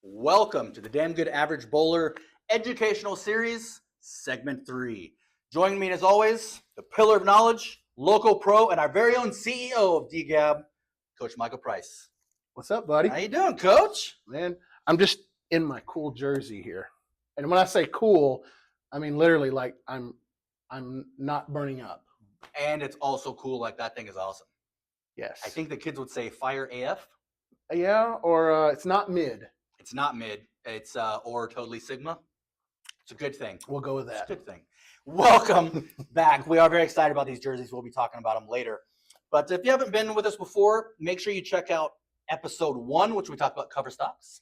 Welcome to the Damn Good Average Bowler Educational Series, Segment 3. Joining me as always, the pillar of knowledge, local pro, and our very own CEO of DGAB, Coach Michael Price. What's up, buddy? How you doing, Coach? Man, I'm just in my cool jersey here. And when I say cool, I mean literally like I'm not burning up. And it's also cool, like that thing is awesome. Yes. I think the kids would say fire AF. Yeah, or it's not mid. It's not mid, it's or totally Sigma. It's a good thing. We'll go with It's that. a good thing. Welcome back. We are very excited about these jerseys. We'll be talking about them later. But if you haven't been with us before, make sure you check out episode 1, which we talked about cover stocks.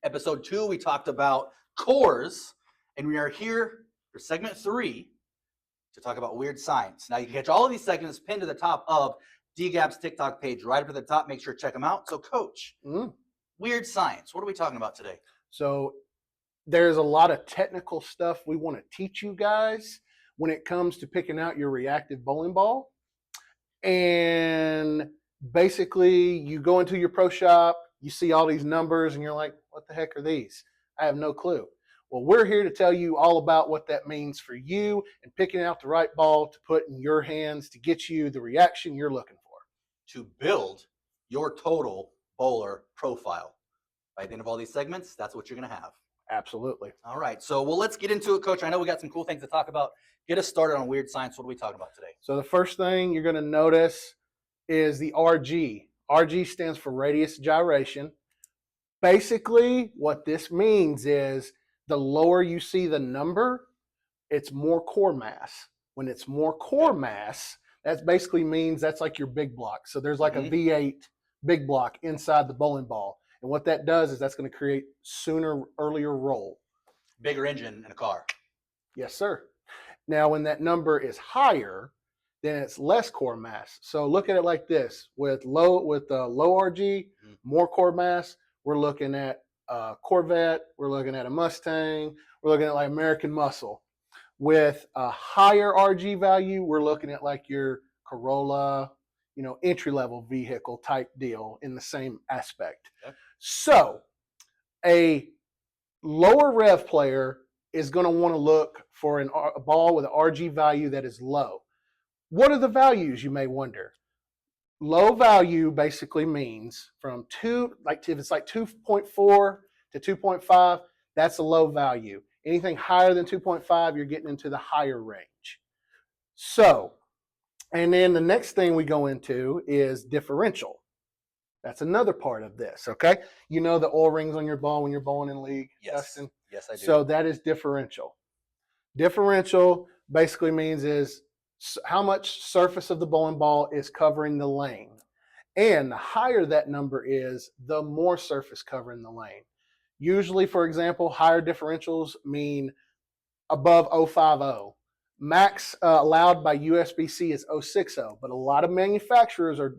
Episode 2, we talked about cores. And we are here for segment 3 to talk about weird science. Now, you can catch all of these segments pinned to the top of DGAB's TikTok page, right up at the top. Make sure to check them out. So, Coach, weird science. What are we talking about today? So there's a lot of technical stuff we want to teach you guys when it comes to picking out your reactive bowling ball. And basically, you go into your pro shop, you see all these numbers, and you're like, what the heck are these? I have no clue. Well, we're here to tell you all about what that means for you and picking out the right ball to put in your hands to get you the reaction you're looking for. To build your total bowler profile. By the end of all these segments, that's what you're going to have. Absolutely. All right. So, let's get into it, Coach. I know we got some cool things to talk about. Get us started on weird science. What are we talking about today? So the first thing you're going to notice is the RG. RG stands for radius gyration. Basically, what this means is the lower you see the number, it's more core mass. When it's more core mass, that basically means that's like your big block. So there's like a V8 big block inside the bowling ball. And what that does is that's going to create earlier roll. Bigger engine in a car. Yes, sir. Now, when that number is higher, then it's less core mass. So look at it like this: with low RG, more core mass. We're looking at a Corvette. We're looking at a Mustang. We're looking at like American Muscle. With a higher RG value, we're looking at like your Corolla, entry-level vehicle type deal in the same aspect. Okay. So a lower rev player is going to want to look for a ball with an RG value that is low. What are the values, you may wonder? Low value basically means from 2, like if it's like 2.4 to 2.5, that's a low value. Anything higher than 2.5, you're getting into the higher range. So, and then the next thing we go into is differential. That's another part of this, okay? You know the oil rings on your ball when you're bowling in league, yes. Dustin? Yes, I do. So that is differential. Differential basically means is how much surface of the bowling ball is covering the lane. And the higher that number is, the more surface covering the lane. Usually, for example, higher differentials mean above 050. Max allowed by USBC is 060, but a lot of manufacturers are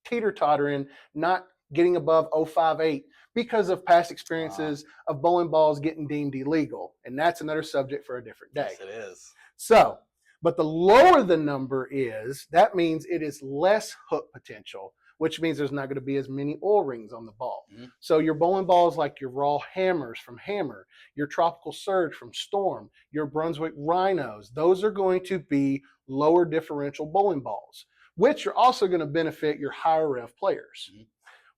teeter-tottering, not getting above 058 because of past experiences of bowling balls getting deemed illegal. And that's another subject for a different day. Yes, it is. So, but the lower the number is, that means it is less hook potential, which means there's not going to be as many oil rings on the ball. So your bowling balls like your Raw Hammers from Hammer, your Tropical Surge from Storm, your Brunswick Rhinos, those are going to be lower differential bowling balls, which are also going to benefit your higher rev players.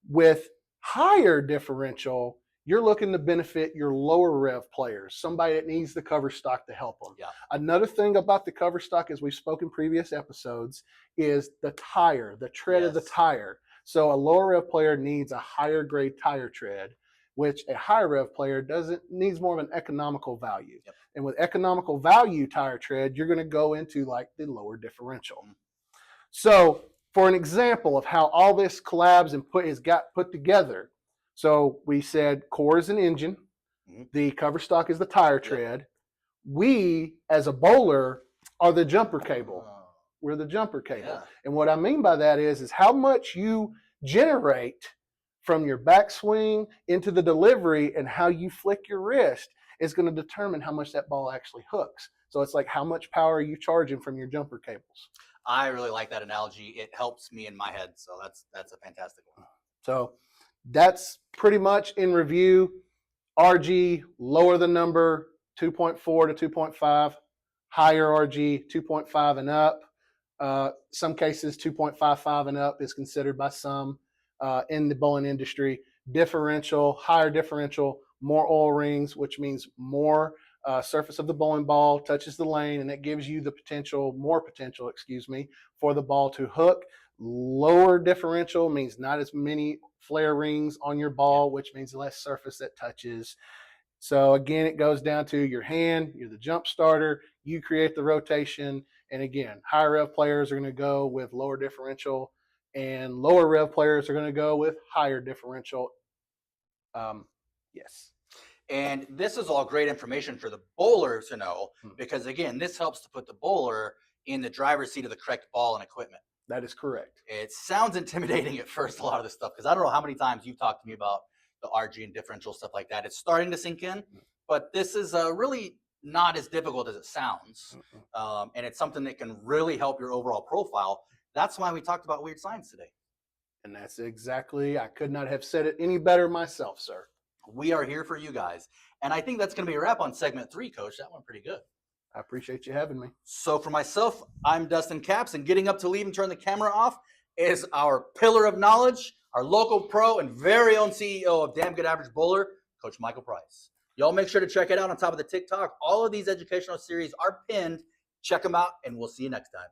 With higher differential, you're looking to benefit your lower rev players, somebody that needs the cover stock to help them. Yeah. Another thing about the cover stock, as we've spoken in previous episodes, is the tire, the tread of the tire. So a lower rev player needs a higher grade tire tread, which a higher rev player needs more of an economical value. Yep. And with economical value tire tread, you're going to go into like the lower differential. So for an example of how all this collabs and got put together, so we said core is an engine, the cover stock is the tire tread. We, as a bowler, are the jumper cable. We're the jumper cable. Yeah. And what I mean by that is how much you generate from your backswing into the delivery and how you flick your wrist is going to determine how much that ball actually hooks. So it's like how much power are you charging from your jumper cables. I really like that analogy. It helps me in my head. So that's a fantastic one. So that's pretty much in review RG, lower the number, 2.4 to 2.5. Higher RG, 2.5 and up. Some cases, 2.55 and up is considered by some in the bowling industry. Differential, higher differential, more oil rings, which means more surface of the bowling ball touches the lane, and it gives you the potential, more potential, excuse me, for the ball to hook. Lower differential means not as many flare rings on your ball, which means less surface that touches. So again, it goes down to your hand. You're the jump starter. You create the rotation. And again, higher rev players are going to go with lower differential, and lower rev players are going to go with higher differential. Yes. And this is all great information for the bowler to know, because again, this helps to put the bowler in the driver's seat of the correct ball and equipment. That is correct. It sounds intimidating at first, a lot of this stuff, because I don't know how many times you've talked to me about the RG and differential stuff like that. It's starting to sink in, but this is really not as difficult as it sounds. And it's something that can really help your overall profile. That's why we talked about weird signs today. And that's exactly, I could not have said it any better myself, sir. We are here for you guys. And I think that's going to be a wrap on segment 3, Coach. That went pretty good. I appreciate you having me. So for myself, I'm Dustin Capps, and getting up to leave and turn the camera off is our pillar of knowledge, our local pro and very own CEO of Damn Good Average Bowler, Coach Michael Price. Y'all make sure to check it out on top of the TikTok. All of these educational series are pinned. Check them out, and we'll see you next time.